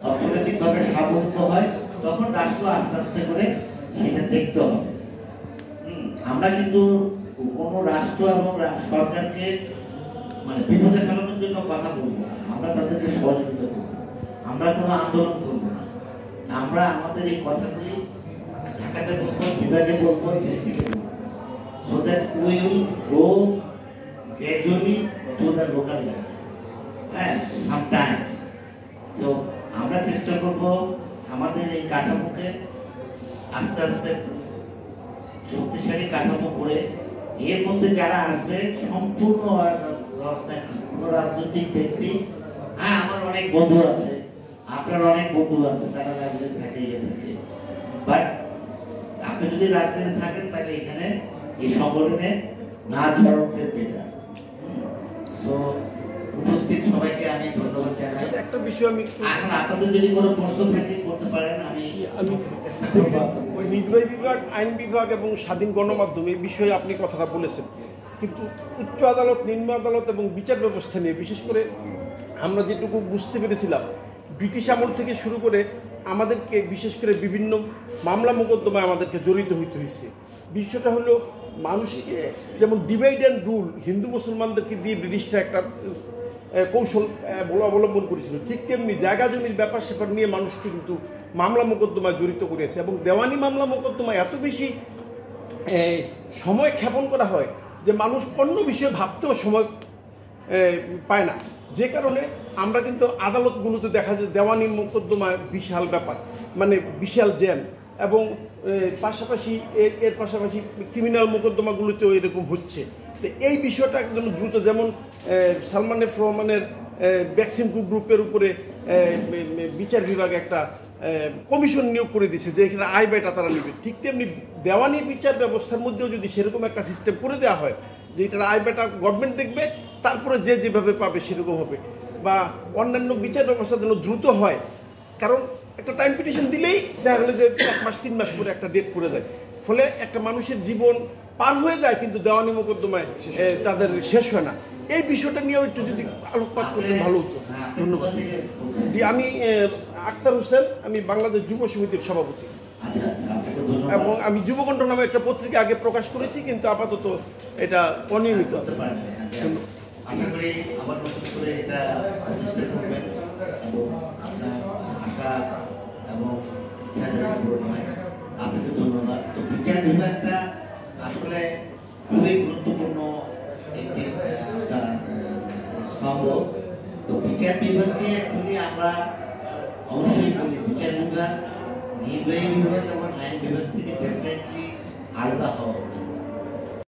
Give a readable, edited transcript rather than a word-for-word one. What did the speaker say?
অর্থনৈতিকভাবে স্বাবলম্বী হয়, তখন রাষ্ট্র আস্তে আস্তে করে সেটা দেখতে হবে। আমরা কিন্তু কোনো রাষ্ট্র এবং সরকারকে মানে বিপদে ফেলানোর জন্য কথা বলবো না, আমরা তাদেরকে সহযোগিতা করবো। আমরা কোনো আন্দোলন করবো না, আমরা আমাদের এই কথাগুলি ঢাকাতে বলবো, বিভাগে বলবো, ডিস্ট্রিক্টে বলবো, so that we will go gradually to the local level and sometimes. So আমরা চেষ্টা করব আমাদের এই কাঠামোকে আস্তে আস্তে শক্তিশালী কাঠামো করে এর মধ্যে যারা আসবে সম্পূর্ণ রাজনৈতিক ব্যক্তি। হ্যাঁ, আমার অনেক বন্ধু আছে, আপনার অনেক বন্ধু আছে, তারা রাজনীতি থাকে, ইয়ে থাকে, বাট আপনি যদি রাজনীতি থাকেন তাহলে এখানে এই সংগঠনে না জড়াতে বেটার। তো উপস্থিত সবাইকে আমি ধন্যবাদ জানাই। একটা বিষয় আমি এখন আপনাদের যদি কোনো প্রশ্ন থাকে করতে পারেন, আমি চেষ্টা করব। ওই নির্বাহী বিভাগ, আইন বিভাগ এবং স্বাধীন গণমাধ্যম এই বিষয়ে আপনি কথাটা বলেছেন, কিন্তু উচ্চ আদালত, নিম্ন আদালত এবং বিচার ব্যবস্থা নিয়ে বিশেষ করে আমরা যেটুকু বুঝতে পেরেছিলাম, ব্রিটিশ আমল থেকে শুরু করে আমাদেরকে বিশেষ করে বিভিন্ন মামলা মোকদ্দমায় আমাদেরকে জড়িত হইতে হয়েছে। বিষয়টা হলো মানুষকে যেমন ডিভাইড অ্যান্ড রুল হিন্দু মুসলমানদেরকে দিয়ে ব্রিটিশরা একটা কৌশল অবলম্বন করেছিল, ঠিক তেমনি জায়গা জমির ব্যাপার স্যাপার নিয়ে মানুষকে কিন্তু মামলা মোকদ্দমায় জড়িত করেছে এবং দেওয়ানি মামলা মোকদ্দমায় এত বেশি সময় ক্ষেপণ করা হয় যে মানুষ অন্য বিষয়ে ভাবতেও সময় পায় না। যে কারণে আমরা কিন্তু আদালতগুলোতে দেখা যায় দেওয়ানি মোকদ্দমায় বিশাল ব্যাপার, মানে বিশাল জ্যাম, এবং পাশাপাশি এর পাশাপাশি ক্রিমিনাল মোকদ্দমাগুলোতেও এরকম হচ্ছে। তো এই বিষয়টা একদম দ্রুত, যেমন সালমান এফ রহমানের ভ্যাকসিন গ্রুপের উপরে বিচার বিভাগ একটা কমিশন নিয়োগ করে দিয়েছে যে এখানে আয় ব্যয়টা তারা নেবে, ঠিক তেমনি দেওয়ানি বিচার ব্যবস্থার মধ্যেও যদি সেরকম একটা সিস্টেম করে দেওয়া হয় যে এটার আয় ব্যয়টা গভর্নমেন্ট দেখবে, তারপরে যে যেভাবে পাবে সেরকম হবে, বা অন্যান্য বিচার ব্যবস্থা যেন দ্রুত হয়। কারণ একটা টাইম পিটিশন দিলেই দেখা গেলো যে 1 মাস 3 মাস করে একটা ডেট করে দেয়, ফলে একটা মানুষের জীবন পার হয়ে যায় কিন্তু দেওয়ানি মোকদ্দমায় তাদের শেষ হয় না। এই বিষয়টা নিয়েও একটু যদি আলোকপাত করতে ভালো হতো। ধন্যবাদ। জি, আমি আক্তার হোসেন, আমি বাংলাদেশ যুব সমিতির সভাপতি এবং আমি যুবকণ্ঠ নামে একটা পত্রিকা আগে প্রকাশ করেছি, কিন্তু আপাতত এটা অনিয়মিত আছে। আশা করি আবার নতুন করে এটা প্রতিষ্ঠা করবেন এবং আপনার আশা এবং ইচ্ছা যেন পূরণ হয়। আপনাকে ধন্যবাদ। তো বিচার বিভাগটা আসলে খুবই গুরুত্বপূর্ণ একটি স্তম্ভ। তো বিচার বিভাগকে যদি আমরা অবশ্যই বলি, বিচার বিভাগ, নির্বাহী বিভাগ এবং আইন বিভাগ থেকে ডেফিনেটলি